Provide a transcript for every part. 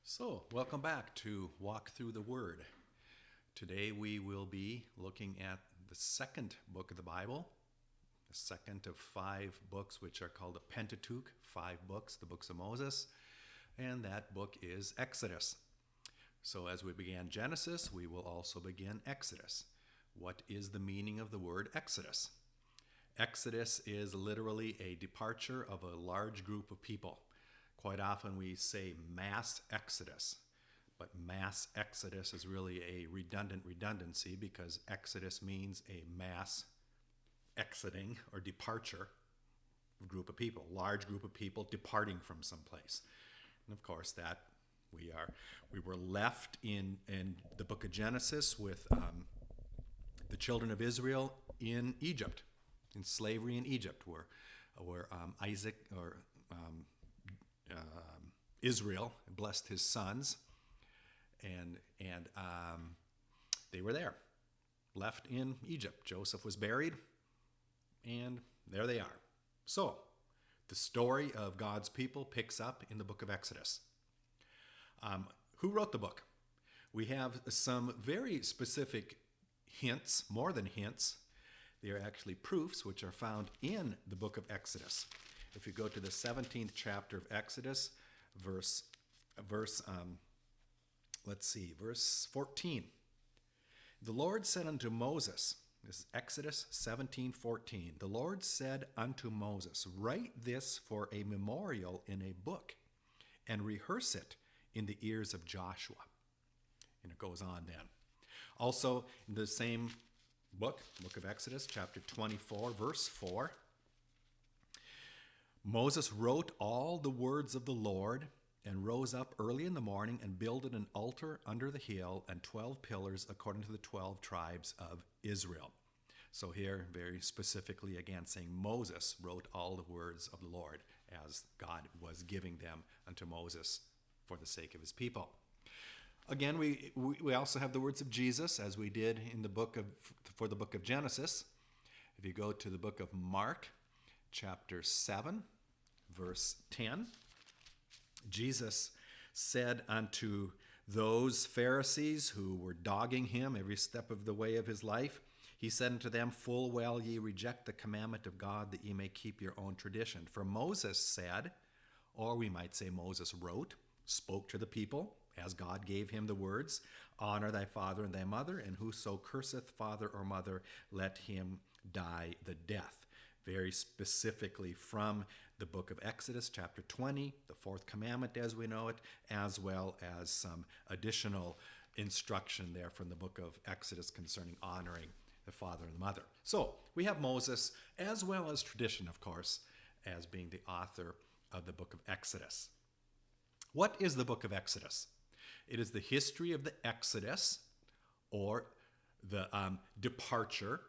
So, welcome back to Walk Through the Word. Today we will be looking at the second book of the Bible, the second of 5 books which are called the Pentateuch, 5 books, the books of Moses, and that book is Exodus. So as we began Genesis, we will also begin Exodus. What is the meaning of the word Exodus? Exodus is literally a departure of a large group of people. Quite often we say mass exodus, but mass exodus is really a redundancy because exodus means a mass exiting or departure of a group of people, large group of people departing from someplace. And of course that we were left in the book of Genesis with the children of Israel in Egypt, in slavery in Egypt, where Israel blessed his sons, and they were there, left in Egypt. Joseph was buried, and there they are. So, the story of God's people picks up in the book of Exodus. Who wrote the book? We have some very specific hints, more than hints. They are actually proofs which are found in the book of Exodus. If you go to the 17th chapter of Exodus, verse 14. The Lord said unto Moses, this is Exodus 17:14. The Lord said unto Moses, write this for a memorial in a book, and rehearse it in the ears of Joshua. And it goes on then. Also, in the same book of Exodus, chapter 24, verse 4. Moses wrote all the words of the Lord and rose up early in the morning and builded an altar under the hill and 12 pillars according to the 12 tribes of Israel. So here, very specifically again, saying Moses wrote all the words of the Lord as God was giving them unto Moses for the sake of his people. Again, we also have the words of Jesus, as we did in for the book of Genesis. If you go to the book of Mark, chapter 7, verse 10, Jesus said unto those Pharisees who were dogging him every step of the way of his life, he said unto them, full well ye reject the commandment of God, that ye may keep your own tradition. For Moses said, or we might say Moses wrote, spoke to the people, as God gave him the words, honor thy father and thy mother, and whoso curseth father or mother, let him die the death. Very specifically from the book of Exodus, chapter 20, the 4th commandment as we know it, as well as some additional instruction there from the book of Exodus concerning honoring the father and the mother. So we have Moses, as well as tradition, of course, as being the author of the book of Exodus. What is the book of Exodus? It is the history of the Exodus, or the departure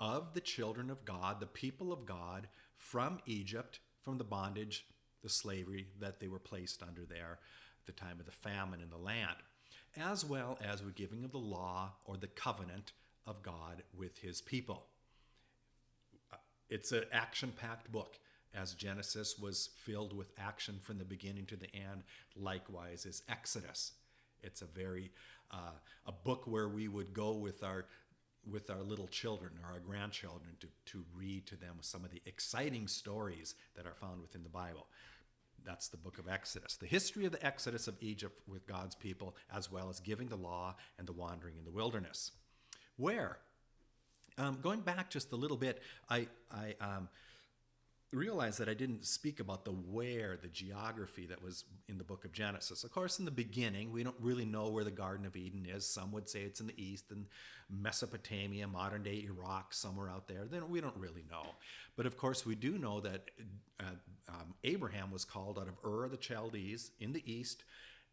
of the children of God, the people of God, from Egypt, from the bondage, the slavery that they were placed under there at the time of the famine in the land, as well as the giving of the law or the covenant of God with his people. It's an action-packed book, as Genesis was filled with action from the beginning to the end. Likewise is Exodus. It's a book where we would go with our little children or our grandchildren to read to them some of the exciting stories that are found within the Bible. That's the book of Exodus. The history of the Exodus of Egypt with God's people, as well as giving the law and the wandering in the wilderness. Where? Going back just a little bit, I realized that I didn't speak about the geography that was in the book of Genesis. Of course, in the beginning, we don't really know where the Garden of Eden is. Some would say it's in the east, in Mesopotamia, modern-day Iraq, somewhere out there. Then we don't really know. But of course, we do know that Abraham was called out of Ur of the Chaldees in the east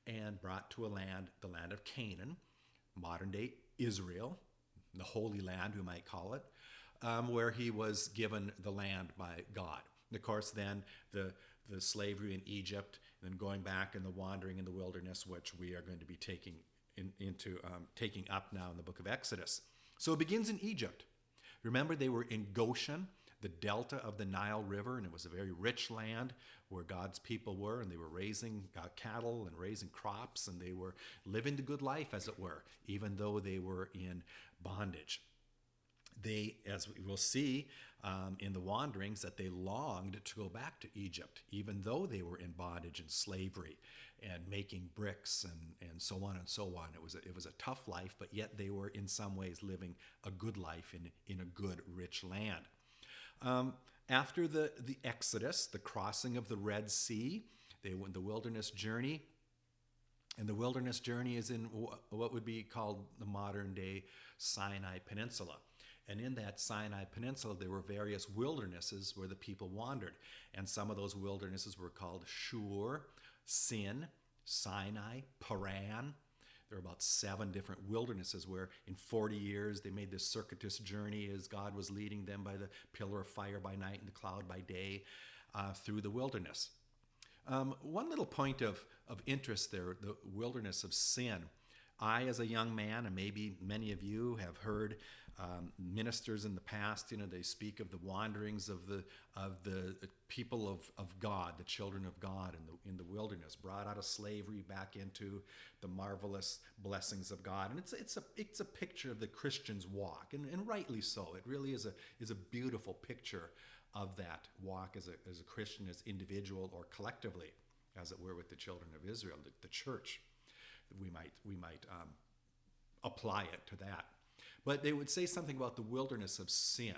and brought to the land of Canaan, modern-day Israel, the Holy Land, we might call it, where he was given the land by God. And of course, then the slavery in Egypt, and then going back and the wandering in the wilderness, which we are going to be taking up now in the book of Exodus. So it begins in Egypt. Remember, they were in Goshen, the delta of the Nile River, and it was a very rich land where God's people were, and they were raising cattle and raising crops, and they were living the good life, as it were, even though they were in bondage. They, as we will see in the wanderings, that they longed to go back to Egypt, even though they were in bondage and slavery and making bricks and so on and so on. It was a tough life, but yet they were in some ways living a good life in a good, rich land. After the Exodus, the crossing of the Red Sea, they went the wilderness journey. And the wilderness journey is in what would be called the modern-day Sinai Peninsula. And in that Sinai Peninsula, there were various wildernesses where the people wandered. And some of those wildernesses were called Shur, Sin, Sinai, Paran. There are about 7 different wildernesses where in 40 years they made this circuitous journey as God was leading them by the pillar of fire by night and the cloud by day through the wilderness. One little point of interest there, the wilderness of sin. I, as a young man, and maybe many of you have heard ministers in the past, they speak of the wanderings of the people of God, the children of God in the wilderness, brought out of slavery back into the marvelous blessings of God. And it's a picture of the Christian's walk, and rightly so. It really is a beautiful picture of that walk as a Christian, as individual or collectively, as it were, with the children of Israel, the church. We might apply it to that. But they would say something about the wilderness of sin.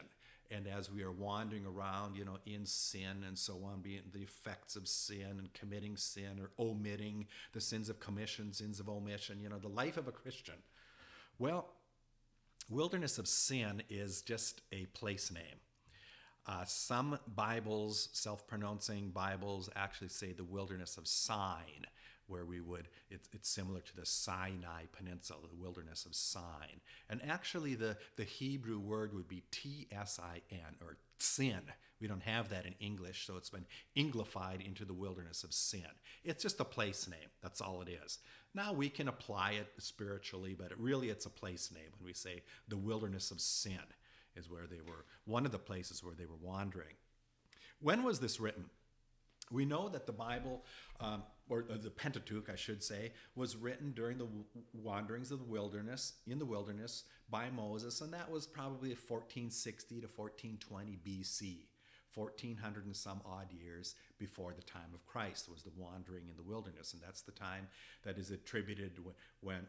And as we are wandering around, in sin and so on, being the effects of sin and committing sin or omitting the sins of commission, sins of omission, the life of a Christian. Well, wilderness of sin is just a place name. Some Bibles, self-pronouncing Bibles, actually say the wilderness of Sin, where it's similar to the Sinai Peninsula, the wilderness of Sin. And actually the Hebrew word would be T-S-I-N, or sin. We don't have that in English, so it's been Anglified into the wilderness of sin. It's just a place name, that's all it is. Now we can apply it spiritually, but it's a place name when we say the wilderness of sin is where they were, one of the places where they were wandering. When was this written? We know that the Bible, or the Pentateuch, I should say, was written during the wanderings of the wilderness, in the wilderness, by Moses, and that was probably 1460 to 1420 BC, 1400 and some odd years before the time of Christ was the wandering in the wilderness, and that's the time that is attributed when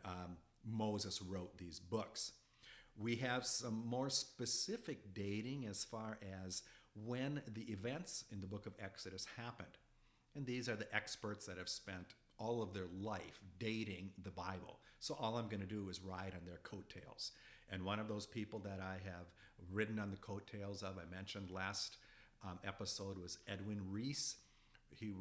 Moses wrote these books. We have some more specific dating as far as when the events in the book of Exodus happened. And these are the experts that have spent all of their life dating the Bible. So all I'm going to do is ride on their coattails. And one of those people that I have ridden on the coattails of, I mentioned last episode, was Edwin Reese. He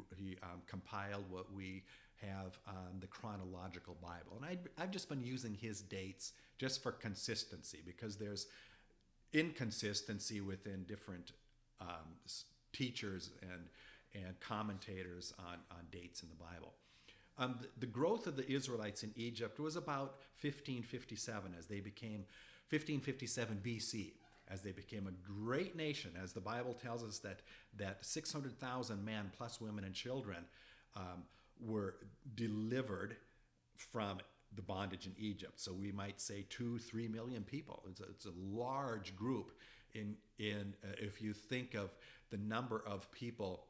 compiled what we have the chronological Bible. And I've just been using his dates just for consistency, because there's inconsistency within different teachers and commentators on dates in the Bible. The growth of the Israelites in Egypt was about 1557 1557 BC, as they became a great nation, as the Bible tells us that 600,000 men plus women and children were delivered from the bondage in Egypt. So we might say 2-3 million people. It's a large group. If you think of the number of people,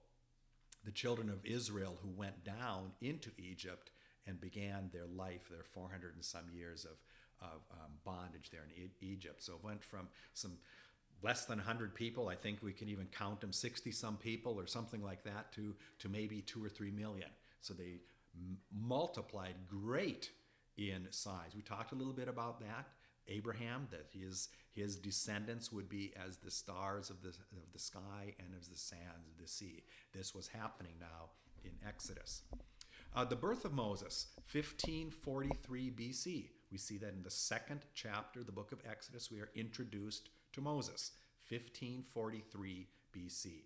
the children of Israel who went down into Egypt and began their life, their 400 and some years of bondage there in Egypt. So it went from some less than 100 people, I think we can even count them, 60 some people or something like that, to maybe 2 or 3 million. So they multiplied great in size. We talked a little bit about that. Abraham, that his descendants would be as the stars of the sky and as the sands of the sea. This was happening now in Exodus. The birth of Moses, 1543 BC. We see that in the 2nd chapter, the book of Exodus, we are introduced to Moses, 1543 BC.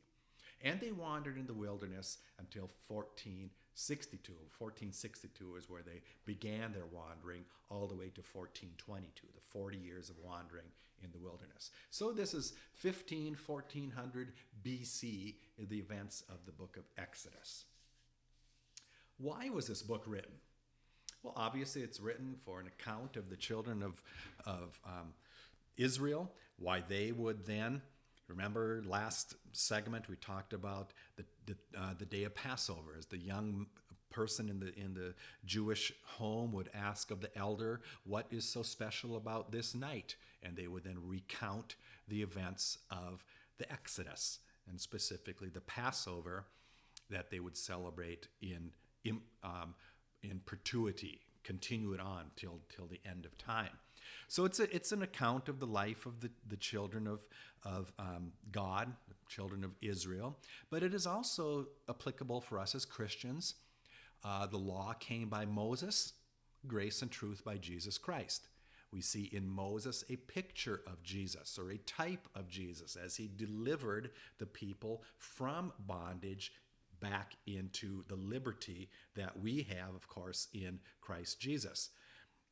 And they wandered in the wilderness until 1462. 1462 is where they began their wandering, all the way to 1422, the 40 years of wandering in the wilderness. So this is 1400 BC, the events of the book of Exodus. Why was this book written? Well, obviously it's written for an account of the children of Israel, why they would then, remember last segment we talked about the day of Passover, as the young person in the Jewish home would ask of the elder, what is so special about this night? And they would then recount the events of the Exodus, and specifically the Passover that they would celebrate in perpetuity, continue it on till the end of time. So it's an account of the life of the children of God, the children of Israel, but it is also applicable for us as Christians. The law came by Moses, grace and truth by Jesus Christ. We see in Moses a picture of Jesus, or a type of Jesus, as he delivered the people from bondage back into the liberty that we have, of course, in Christ Jesus.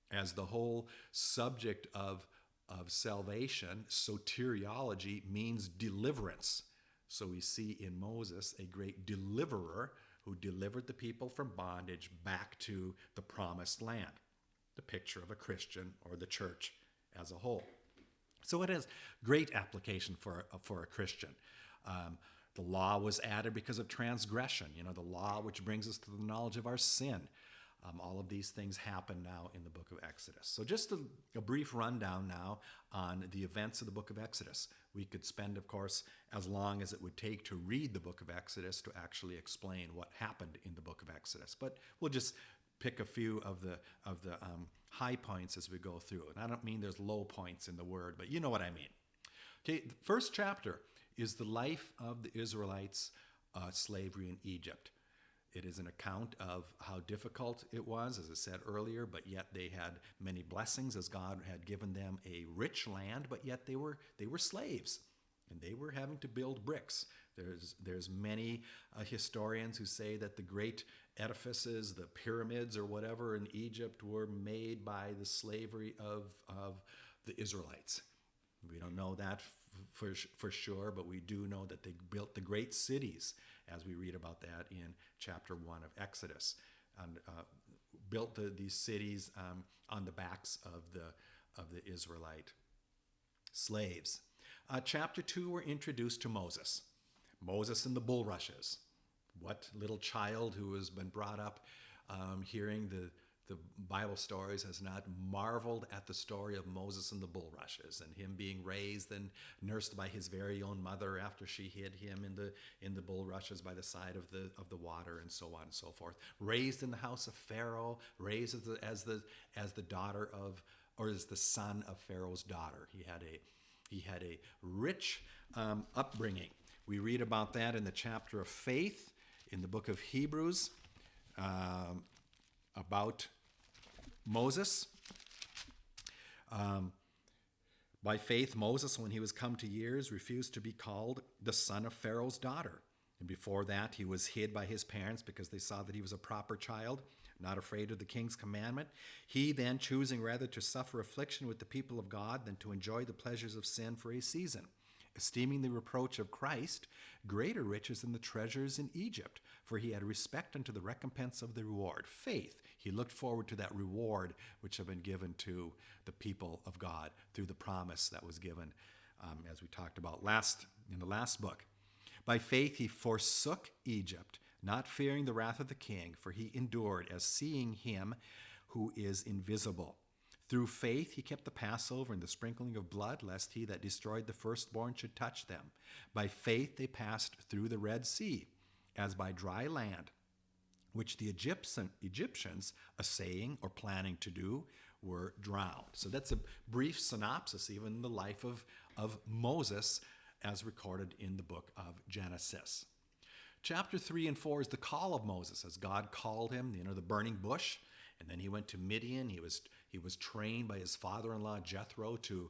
As the whole subject of salvation, soteriology means deliverance. So we see in Moses a great deliverer who delivered the people from bondage back to the promised land, the picture of a Christian or the church as a whole. So it has great application for a Christian. The law was added because of transgression, the law which brings us to the knowledge of our sin. All of these things happen now in the book of Exodus. So just a brief rundown now on the events of the book of Exodus. We could spend, of course, as long as it would take to read the book of Exodus to actually explain what happened in the book of Exodus. But we'll just pick a few of the high points as we go through. And I don't mean there's low points in the word, but you know what I mean. Okay, the first chapter is the life of the Israelites' slavery in Egypt. It is an account of how difficult it was, as I said earlier, but yet they had many blessings as God had given them a rich land, but yet they were slaves, and they were having to build bricks. There's many historians who say that the great edifices, the pyramids or whatever in Egypt, were made by the slavery of the Israelites. We don't know that for sure, but we do know that they built the great cities, as we read about that in chapter 1 of Exodus, and built these cities on the backs of the Israelite slaves. Chapter 2, we're introduced to Moses and the bulrushes. What little child who has been brought up hearing the Bible stories has not marveled at the story of Moses and the bulrushes, and him being raised and nursed by his very own mother after she hid him in the bulrushes by the side of the water, and so on and so forth. Raised in the house of Pharaoh, raised as the daughter of, or as the son of Pharaoh's daughter. He had a rich upbringing. We read about that in the chapter of faith in the book of Hebrews, about Moses. By faith, Moses, when he was come to years, refused to be called the son of Pharaoh's daughter. And before that, he was hid by his parents because they saw that he was a proper child, not afraid of the king's commandment. He then, choosing rather to suffer affliction with the people of God than to enjoy the pleasures of sin for a season, esteeming the reproach of Christ greater riches than the treasures in Egypt, for he had respect unto the recompense of the reward. Faith. He looked forward to that reward which had been given to the people of God through the promise that was given, as we talked about in the last book. By faith he forsook Egypt, not fearing the wrath of the king, for he endured as seeing him who is invisible. Through faith he kept the Passover and the sprinkling of blood, lest he that destroyed the firstborn should touch them. By faith they passed through the Red Sea, as by dry land, which the Egyptians, assaying or planning to do, were drowned. So that's a brief synopsis, even the life of Moses, as recorded in the book of Genesis. Chapter 3 and 4 is the call of Moses, as God called him, the burning bush, And then he went to Midian. He was trained by his father-in-law Jethro to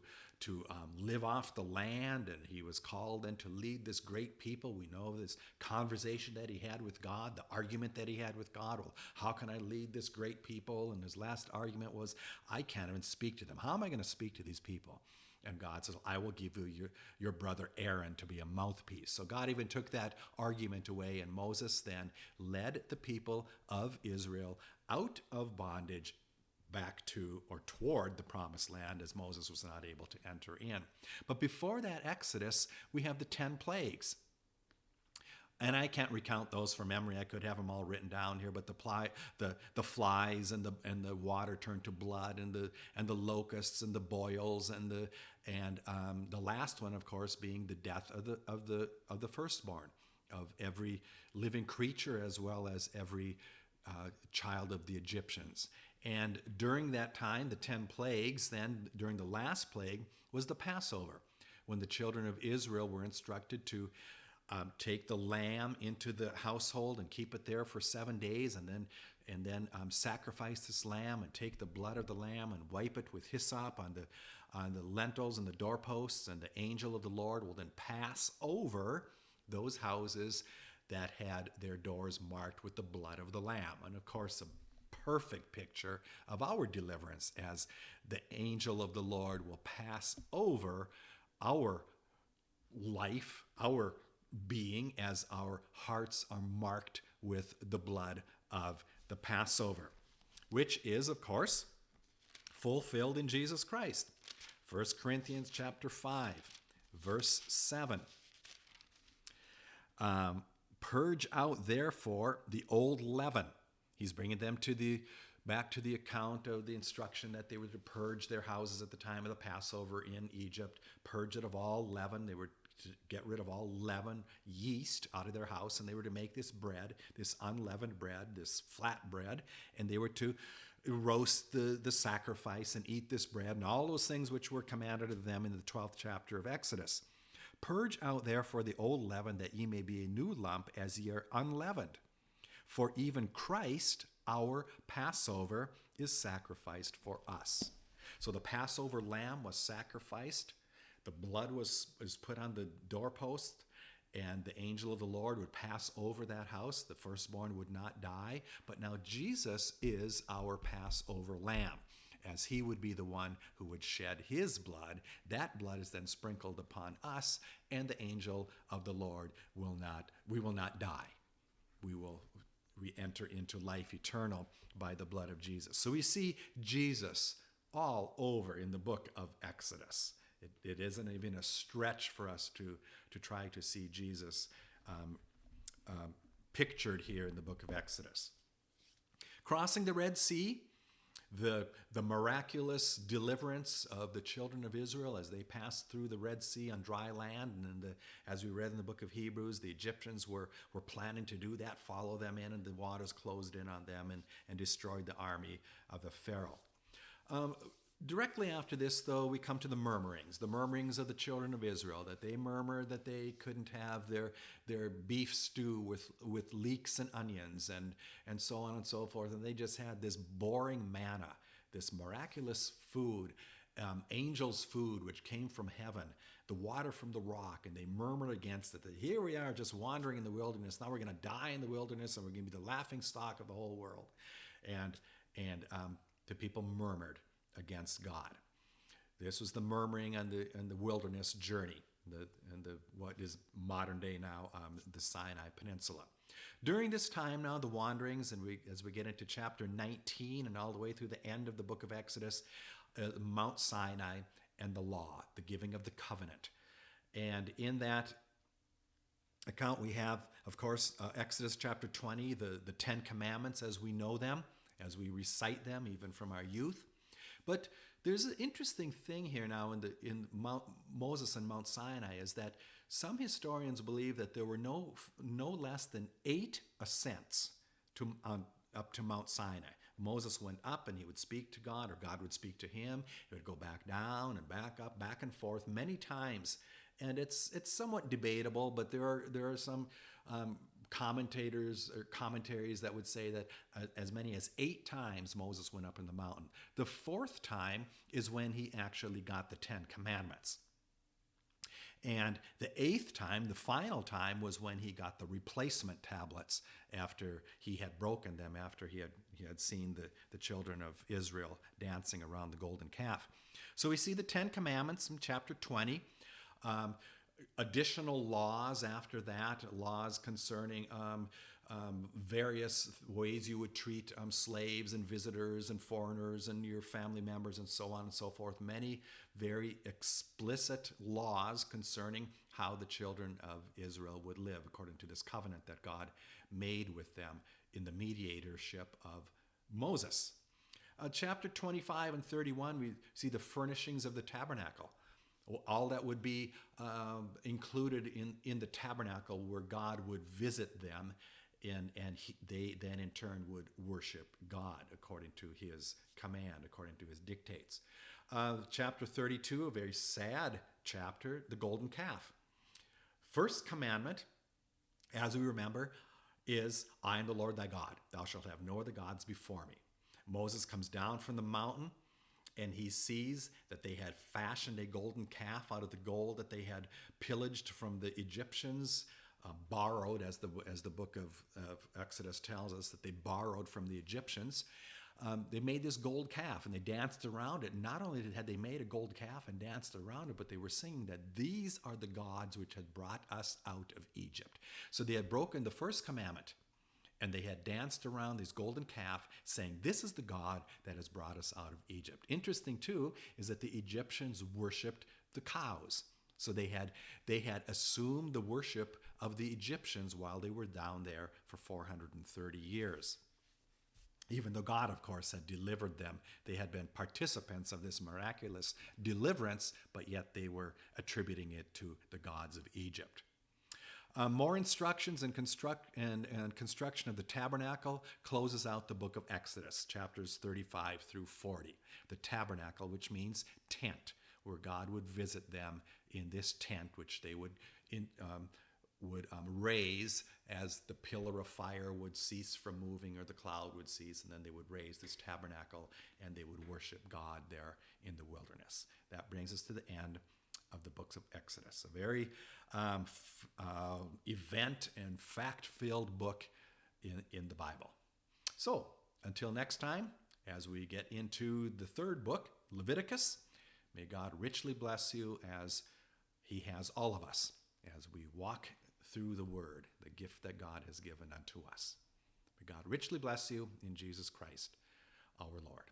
live off the land, and he was called then to lead this great people. We know this conversation that he had with God, the argument that he had with God. Well, how can I lead this great people? And his last argument was, I can't even speak to them. How am I going to speak to these people? And God says, I will give you your brother Aaron to be a mouthpiece. So God even took that argument away, and Moses then led the people of Israel out of bondage back to or toward the promised land, as Moses was not able to enter in. But before that Exodus, we have the 10 plagues. And I can't recount those from memory. I could have them all written down here, but the flies and the water turned to blood, and the locusts and the boils and the last one, of course, being the death of the firstborn, of every living creature as well as every child of the Egyptians. And during that time, the 10 plagues, then during the last plague was the Passover, when the children of Israel were instructed to take the lamb into the household and keep it there for 7 days, and then sacrifice this lamb and take the blood of the lamb and wipe it with hyssop on the lintels and the doorposts, and the angel of the Lord will then pass over those houses that had their doors marked with the blood of the lamb. And of course, a perfect picture of our deliverance, as the angel of the Lord will pass over our life, our being, as our hearts are marked with the blood of the Passover, which is, of course, fulfilled in Jesus Christ. 1 Corinthians chapter 5, verse 7. Purge out, therefore, the old leaven. He's bringing them back to the account of the instruction that they were to purge their houses at the time of the Passover in Egypt, purge it of all leaven. They were to get rid of all leaven, yeast out of their house, and they were to make this bread, this unleavened bread, this flat bread, and they were to roast the sacrifice and eat this bread, and all those things which were commanded of them in the 12th chapter of Exodus. Purge out therefore the old leaven, that ye may be a new lump, as ye are unleavened. For even Christ, our Passover, is sacrificed for us. So the Passover lamb was sacrificed. The blood was put on the doorpost, and the angel of the Lord would pass over that house. The firstborn would not die. But now Jesus is our Passover lamb, as he would be the one who would shed his blood. That blood is then sprinkled upon us, and the angel of the Lord will not die. We enter into life eternal by the blood of Jesus. So we see Jesus all over in the book of Exodus. It isn't even a stretch for us to try to see Jesus pictured here in the book of Exodus. Crossing the Red Sea, the miraculous deliverance of the children of Israel as they passed through the Red Sea on dry land. And then as we read in the book of Hebrews, the Egyptians were planning to do that, follow them in, and the waters closed in on them and destroyed the army of the Pharaoh. Directly after this, though, we come to the murmurings of the children of Israel, that they murmured that they couldn't have their beef stew with leeks and onions and so on and so forth. And they just had this boring manna, this miraculous food, angels' food, which came from heaven, the water from the rock, and they murmured against it. That here we are just wandering in the wilderness. Now we're going to die in the wilderness, and we're going to be the laughing stock of the whole world. And the people murmured against God. This was the murmuring on the wilderness journey, what is modern day now the Sinai Peninsula. During this time now, the wanderings, and as we get into chapter 19 and all the way through the end of the book of Exodus, Mount Sinai and the law, the giving of the covenant. And in that account we have, of course, Exodus chapter 20, the 10 Commandments as we know them, as we recite them even from our youth. But there's an interesting thing here now in Moses and Mount Sinai, is that some historians believe that there were no less than 8 ascents up to Mount Sinai. Moses went up and he would speak to God, or God would speak to him. He would go back down and back up, back and forth many times. And it's somewhat debatable, but there are some commentaries that would say that as many as 8 times Moses went up in the mountain. The 4th time is when he actually got the 10 commandments. And the 8th time, the final time, was when he got the replacement tablets after he had broken them, after he had seen the children of Israel dancing around the golden calf. So we see the 10 commandments in chapter 20. Additional laws after that, laws concerning various ways you would treat slaves and visitors and foreigners and your family members and so on and so forth. Many very explicit laws concerning how the children of Israel would live according to this covenant that God made with them in the mediatorship of Moses. Chapter 25 and 31, we see the furnishings of the tabernacle. All that would be included in the tabernacle where God would visit them, and they then in turn would worship God according to his command, according to his dictates. Chapter 32, a very sad chapter, the golden calf. First commandment, as we remember, is, I am the Lord thy God. Thou shalt have no other gods before me. Moses comes down from the mountain, and he sees that they had fashioned a golden calf out of the gold that they had pillaged from the Egyptians, borrowed, as the book of Exodus tells us, that they borrowed from the Egyptians. They made this gold calf, and they danced around it. Not only had they made a gold calf and danced around it, but they were singing that these are the gods which had brought us out of Egypt. So they had broken the first commandment, and they had danced around this golden calf, saying, this is the God that has brought us out of Egypt. Interesting, too, is that the Egyptians worshipped the cows. So they had assumed the worship of the Egyptians while they were down there for 430 years. Even though God, of course, had delivered them, they had been participants of this miraculous deliverance, but yet they were attributing it to the gods of Egypt. More instructions and construction of the tabernacle closes out the book of Exodus, chapters 35 through 40. The tabernacle, which means tent, where God would visit them in this tent, which they would raise as the pillar of fire would cease from moving or the cloud would cease, and then they would raise this tabernacle and they would worship God there in the wilderness. That brings us to the end of the books of Exodus, a very event and fact-filled book in the Bible. So, until next time, as we get into the 3rd book, Leviticus, may God richly bless you as he has all of us, as we walk through the word, the gift that God has given unto us. May God richly bless you in Jesus Christ, our Lord.